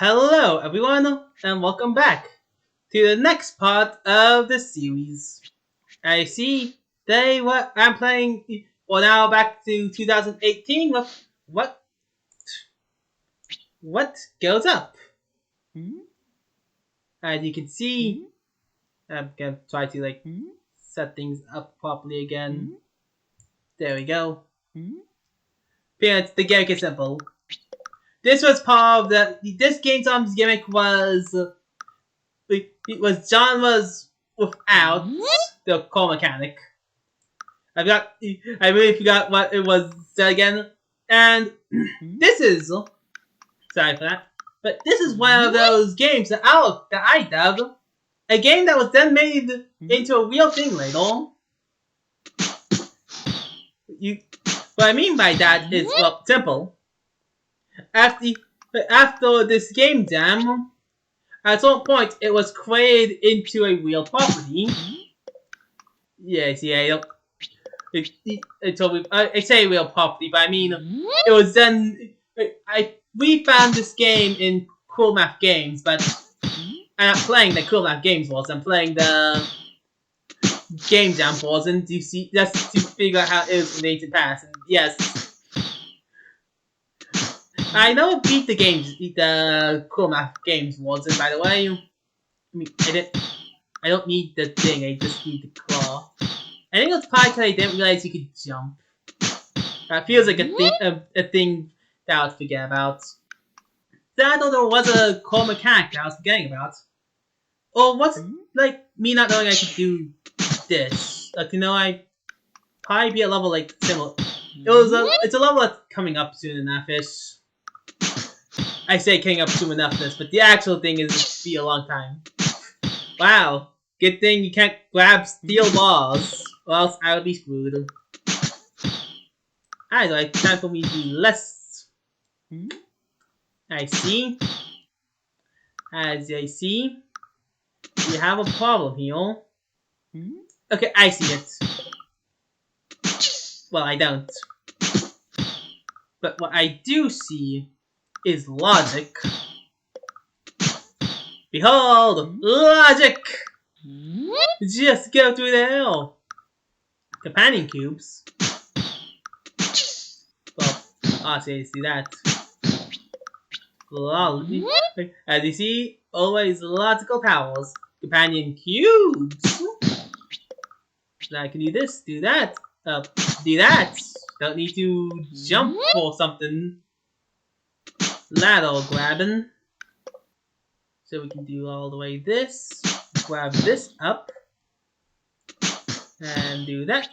Hello, everyone, and welcome back to the next part of the series. I see today what I'm playing. Well, now back to 2018 with what goes up. As you can see, I'm gonna try to set things up properly again. There we go. Parents, the gimmick is simple. This was part of this game's gimmick was John was without the core mechanic. I really forgot what it was again. And this is sorry for that, but this is one of those games that I dubbed a game that was then made into a real thing later. What I mean by that is simple. After this game jam, at some point it was created into a real property. Yes, yeah. I say real property, but I mean it was then. We found this game in coolmath games, but I'm not playing the coolmath games was. I'm playing the game jam version to see just to figure out how it is in the ancient past. And yes, I know beat the coolmath games version. By the way, I mean I don't need the thing. I just need the claw. I think it's probably because I didn't realize you could jump. That feels like a thing that I would forget about. I thought there was a core mechanic that I was forgetting about. Or what's like me not knowing I could do this? I probably be a level similar. It's a level that's coming up soon enough-ish. I say coming up soon enough-ish, but the actual thing is be a long time. Wow, good thing you can't grab steel balls, or else I would be screwed. Alright, time for me to be less. I see. As I see, we have a problem here. Okay, I see it. Well, I don't. But what I do see is logic. Behold, logic! Just go through the hell. Companion cubes. Well, obviously I see that. As you see, always logical powers. Companion cubes. Now I can do this, do that, do that. Don't need to jump for something. Ladder grabbing. So we can do all the way this. Grab this up. And do that.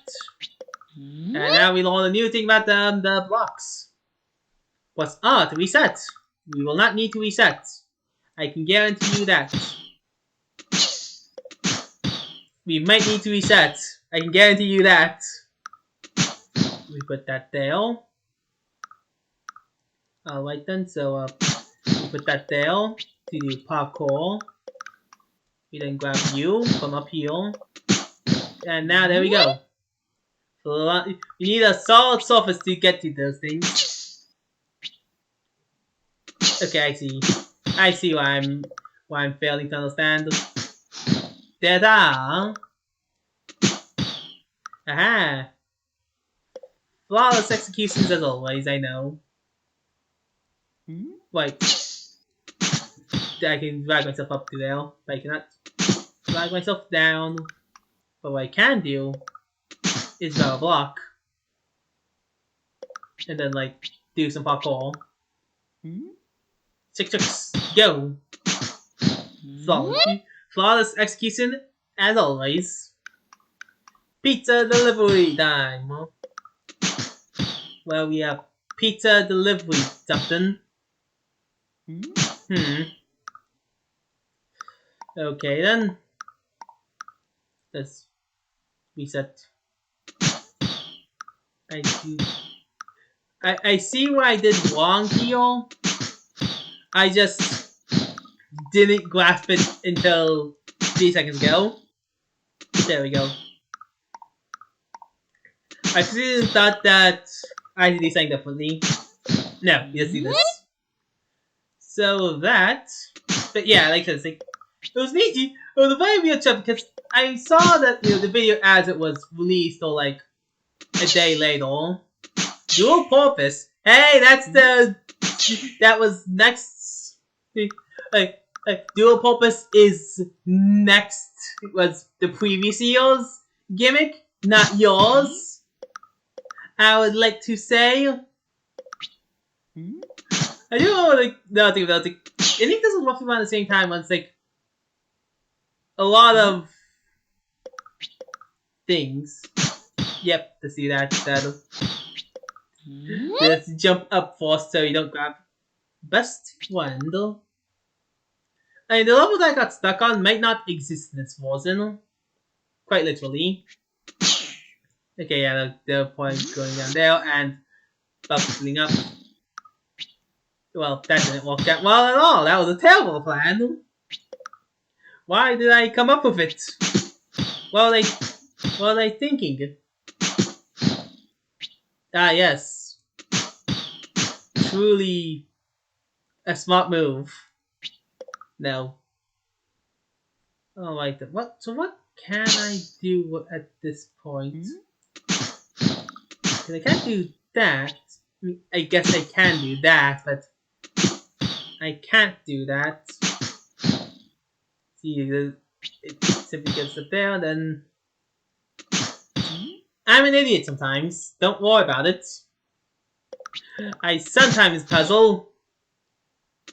And now we learn a new thing about the blocks. What's to reset. We will not need to reset. I can guarantee you that. We might need to reset. I can guarantee you that. We put that there. Alright then, so we put that there to do parkour. We then grab you from up here. And now there we go. So you need a solid surface to get to those things. Okay, I see. I see why I'm failing to understand. Ta-da! Aha! Flawless executions as always, I know. Wait. I can drag myself up to there, but I cannot drag myself down. But what I can do is grab a block. And then do some parkour. 6 go! Flawless execution as always. Pizza delivery time. Well, we have pizza delivery something. Okay then. Let's reset. I see what I did wrong here. I just didn't grasp it until 3 seconds ago. There we go. I seriously thought that I did something differently. No, you just see this. So that, but yeah, like I said, it was neat. It was a very weird trip because I saw that the video as it was released or like a day later. Dual purpose. Hey, that was next. Dual purpose is next. It was the previous year's gimmick, not yours. I would like to say. I do know like the thing about it. I think this was roughly around the same time when it's like a lot of things. Yep, to see that. Let's jump up first so you don't grab best one though. I mean, the level that I got stuck on might not exist in this version. Quite literally. Okay, yeah, the point going down there and bubbling up. Well, that didn't work out well at all. That was a terrible plan. Why did I come up with it? What were they thinking? Ah, yes. Truly a smart move. No. Alright, so what can I do at this point? Because I can't do that. I mean, I guess I can do that, but I can't do that. See, it simply gets up there, then... I'm an idiot sometimes. Don't worry about it. I sometimes puzzle.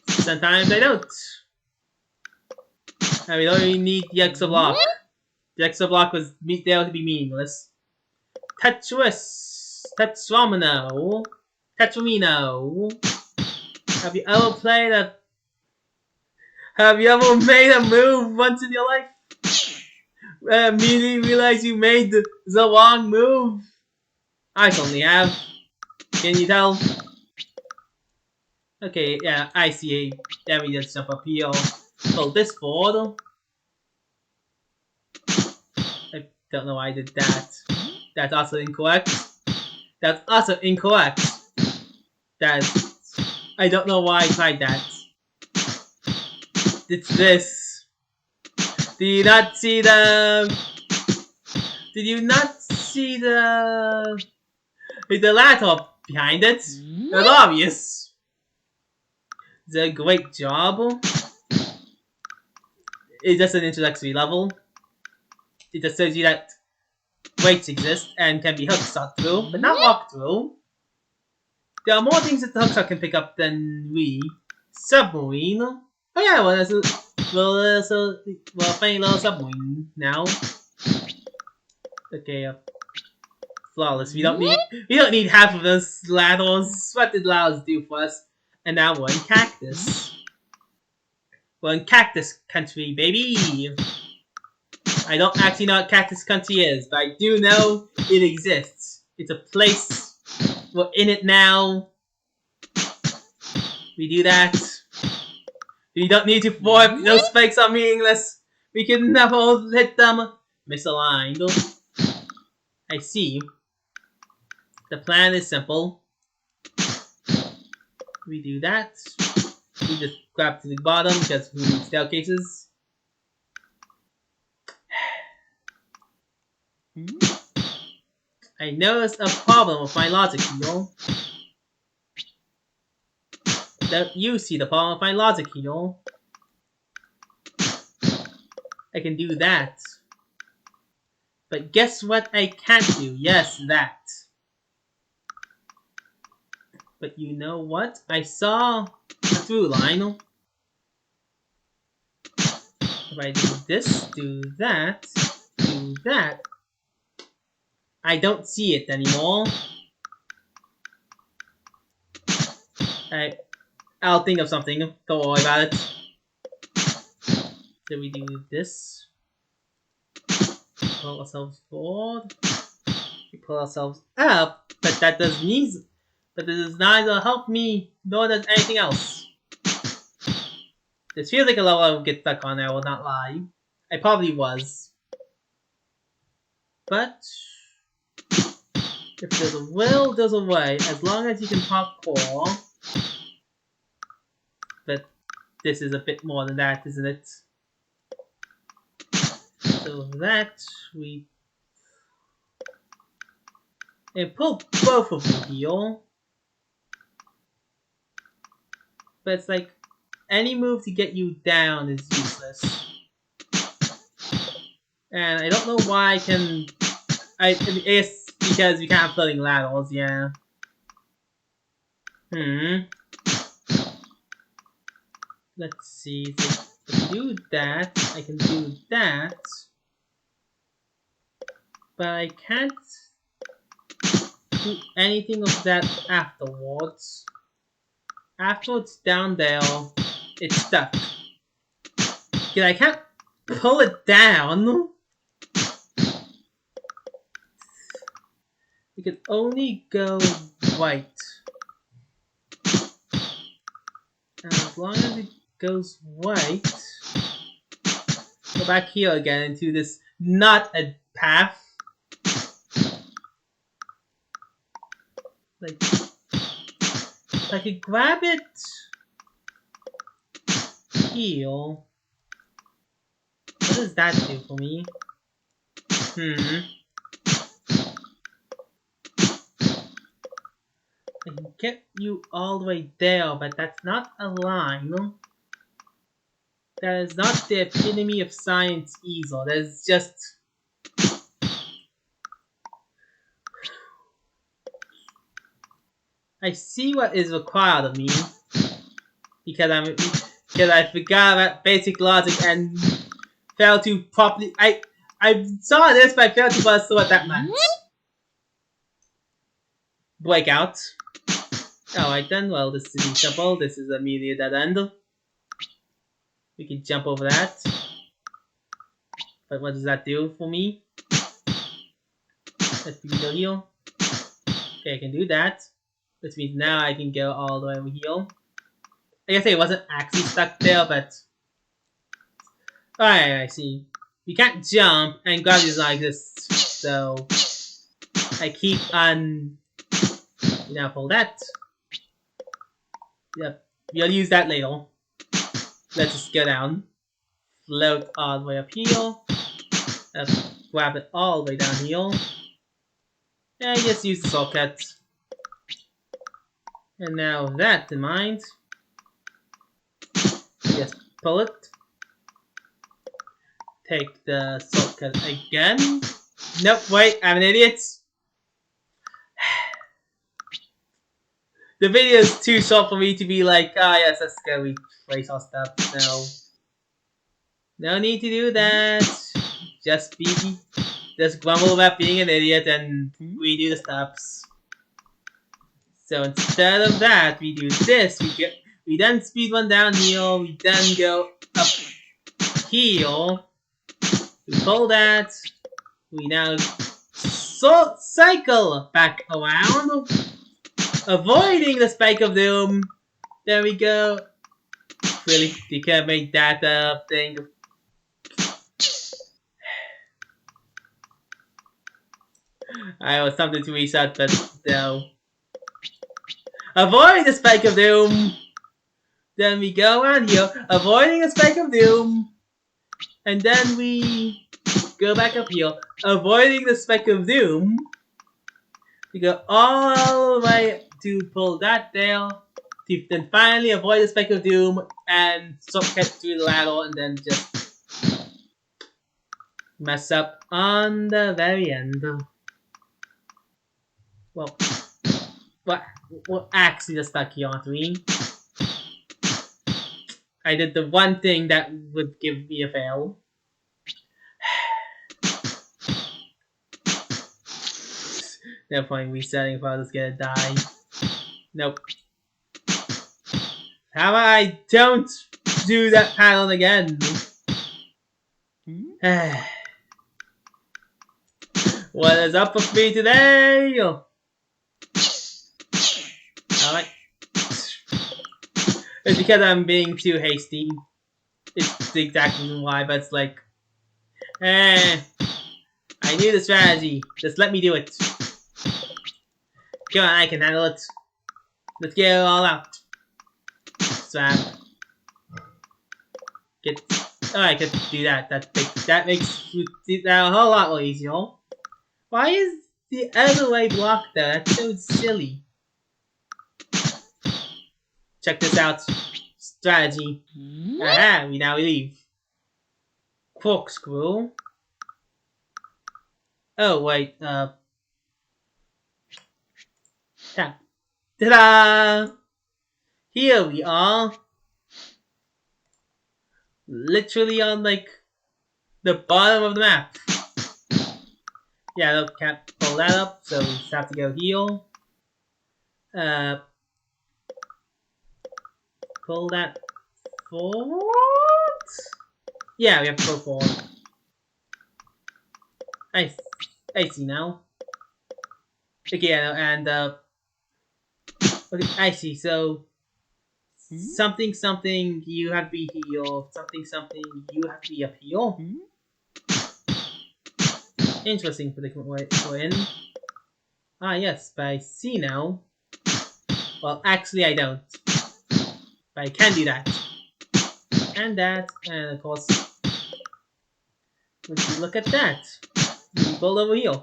Sometimes I don't. And we don't really need the extra block. The extra block was there to be meaningless. Tetris. Tetramino. Have you ever played a... Have you ever made a move once in your life? Immediately realize you made the wrong move? I certainly have. Can you tell? Okay, yeah, I see. Let me just jump up here. Pull this forward. I don't know why I did that. That's also incorrect. That's also incorrect. I don't know why I tried that. It's this. Did you not see the laptop behind it? It's obvious. It's a great job. It's just an introductory level. It just shows you that weights exist and can be hookshot through, but not walked through. There are more things that the hookshot can pick up than we. Submarine. Oh yeah, well there's a funny little submarine now. Okay, flawless. We don't need half of those ladders. What did ladders do for us? And now we're in cactus. We're in cactus country, baby. I don't actually know what cactus country is, but I do know it exists. It's a place. We're in it now. We do that. We don't need to form. Those spikes are meaningless. We can never hit them. Misaligned. I see. The plan is simple. We do that. We just grab to the bottom because we need staircases. I noticed a problem with my logic here. Don't you see the problem with my logic here? I can do that. But guess what I can't do? Yes, that. But you know what? I saw a through line. If I do this, do that, I don't see it anymore. I'll think of something. Don't worry about it. So we do this. Pull ourselves forward. We pull ourselves up, but that does neither help me nor does anything else. This feels like a level I would get stuck on, I will not lie. I probably was. But if there's a will, there's a way. As long as you can parkour. But this is a bit more than that, isn't it? So that we pull both of you here. But it's like any move to get you down is useless. And I don't know why I can. It's because we can't have floating laterals, yeah. Let's see. So if I do that, I can do that. But I can't do anything of that afterwards. After it's down there, it's stuck. Because I can't pull it down. It can only go right. And as long as it goes right, go back here again into this not a path. Like, if I could grab it here, what does that do for me? I can get you all the way there, but that's not a line. That is not the epitome of science either. That is just... I see what is required of me. Because I forgot about basic logic and failed to properly... I saw this, but I failed to understand what that meant. Breakout. Alright then, well, this is simple. This is immediate dead end. We can jump over that. But what does that do for me? Let's go here. Okay, I can do that. Which means now I can go all the way over here. I guess it wasn't actually stuck there, but... Alright, I see. We can't jump, and gravity is not exist, so... I keep on... Now pull that. Yep, we'll use that later. Let's just go down. Float all the way up here. Grab it all the way down here. And just use the shortcut. And now with that in mind, just pull it. Take the shortcut again. Nope, wait, I'm an idiot. The video is too short for me to be like, ah, yes, let's go replace our stuff. No need to do that. Just grumble about being an idiot and redo the steps. So instead of that, we do this. We then speed one down here. We then go up here. We pull that. We now cycle back around, avoiding the spike of doom. There we go. Really, you can't make that thing. I was something to reset, but no. Avoid the spike of doom. Then we go around here, avoiding the spike of doom. And then we go back up here, avoiding the spike of doom. We go all the way to pull that there. To then finally avoid the spike of doom and shortcut through the ladder and then just mess up on the very end. Well, what actually just stuck here on me. I did the one thing that would give me a fail. No point resetting if I was gonna die. Nope. How about I don't do that pattern again? What is up with me today? Alright. It's because I'm being too hasty. It's the exact reason why, but it's like... I knew the strategy. Just let me do it. Come on, I can handle it. Let's get it all out. Swap. get. Oh, I could do that. That makes that a whole lot more easier. Why is the other way blocked though? That's so silly. Check this out. Strategy. Aha, we now leave. Corkscrew. Oh, wait, tap. Ta-da! Here we are. Literally on, like, the bottom of the map. Yeah, look, can't pull that up, so we just have to go heal. Pull that forward? Yeah, we have to go forward. I see now. Okay, yeah, and, okay, I see, so something something you have to be healed, something something you have to be up here. Interesting predicament we're in. Ah yes, but I see now. Well, actually I don't. But I can do that. And that, and of course, would you look at that? You build over here.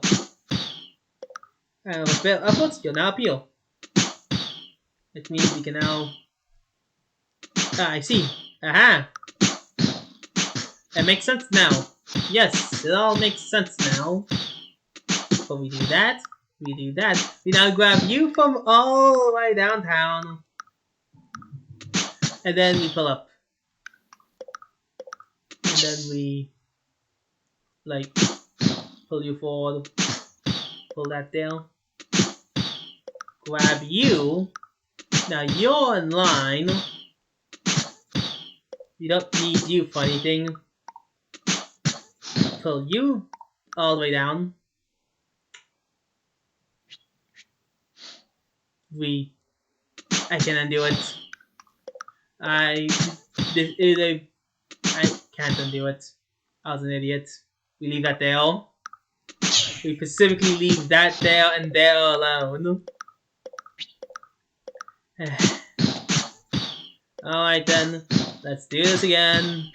And a bit upwards, you're now up here. Which means we can now... Ah, I see. Aha! That makes sense now. Yes, it all makes sense now. But we do that, we do that. We now grab you from all the way downtown. And then we pull up. And then we... like, pull you forward. Pull that down. Grab you. Now you're in line. We don't need you for anything. Pull you all the way down. I can undo it. I can't undo it. I was an idiot. We leave that there. We specifically leave that there and there alone. Alright then, let's do this again.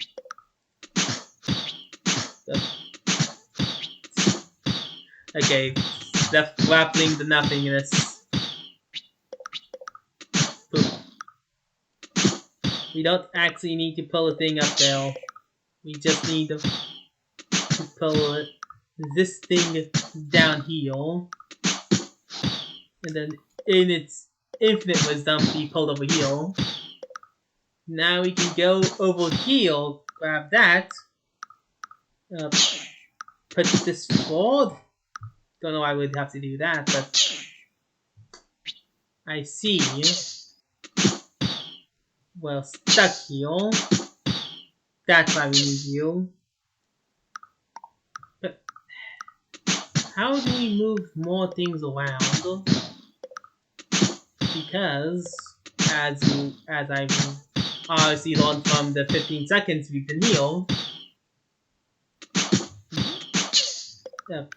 Okay, left grappling to nothingness. Boop. We don't actually need to pull the thing up there. We just need to pull this thing down here. And then in its infinite wisdom, be pulled over here. Now we can go over here, grab that. Put this forward. Don't know why I would have to do that, but I see. Well, stuck here. That's why we need you. But how do we move more things around? Because as I've obviously learned from the 15 seconds we've been here. Yep,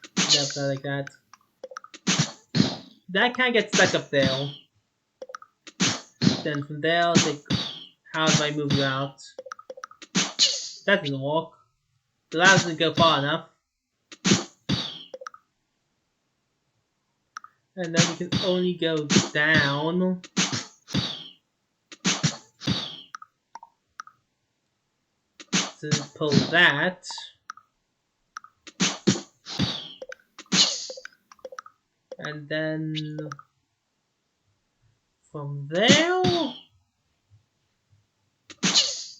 like that. That kind of gets stuck up there. Then from there, like, how do I move you out? That doesn't work. The ladder doesn't go far enough. And then we can only go down. To pull that. And then from there,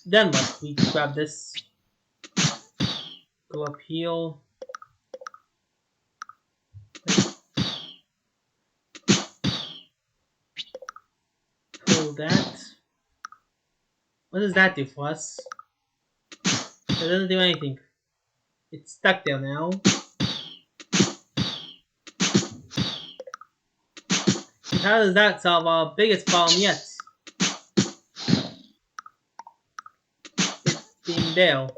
then what? We grab this, go up here, pull that. What does that do for us? It doesn't do anything. It's stuck there now. How does that solve our biggest problem yet? It being there.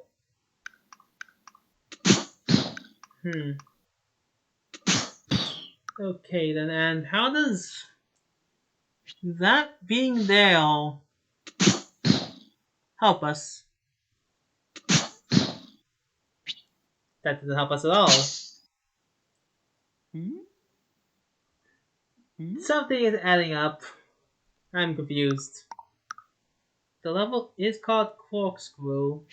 Okay then, and how does that being there help us? That doesn't help us at all. Something is adding up. I'm confused. The level is called Corkscrew.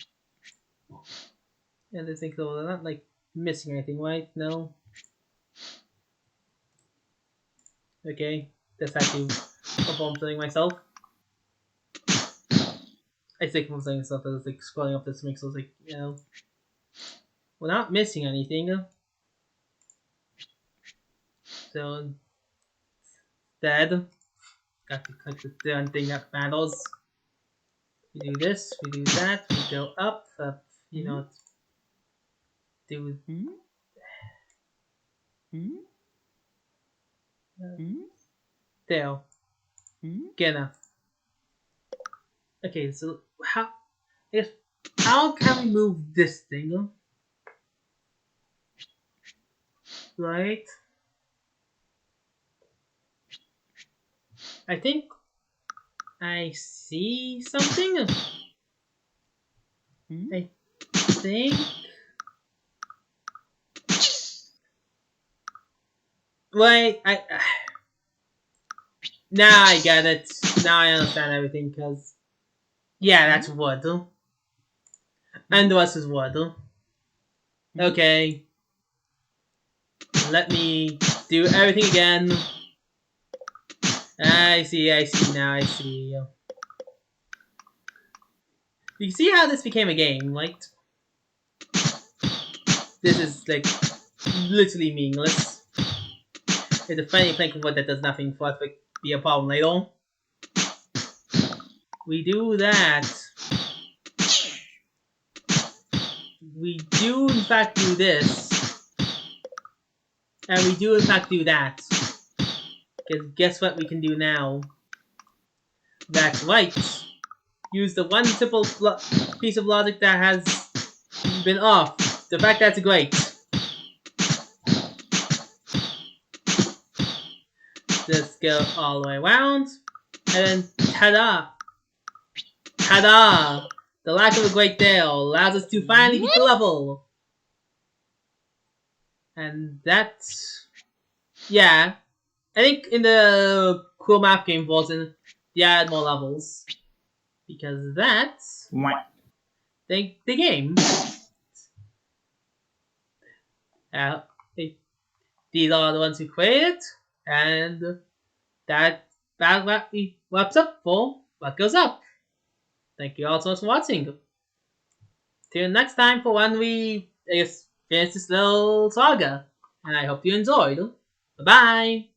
And this thing, so they're not like missing anything, right? No. Okay. Just had to perform something myself. I say perform something myself, I was like scrolling up this mix, so I was like, you know. We're not missing anything. So instead, got to click the damn thing that matters. We do this, we do that, we go up, you know, do there. Good enough. Okay, so how can we move this thing? Right? I think I see something. I think. Wait, now I get it. Now I understand everything. Cause yeah, that's wood, and the rest is wood. Okay, let me do everything again. I see. Now I see. You can see how this became a game. Like this is like literally meaningless. It's a funny plank of wood that does nothing for us, but be a problem later. We do that. We do in fact do this. And we do in fact do that. Because guess what we can do now? That's right. Use the one simple piece of logic that has been off. The fact that's great. Just go all the way around. And then ta-da! Ta-da! The lack of a great deal allows us to finally beat the level. And that's... yeah. I think in the cool math game version, they add more levels. Because that's... the game. These are the ones who created, and that wraps up for What Goes Up. Thank you all so much for watching. Till next time for when we finish this little saga. And I hope you enjoyed. Bye bye!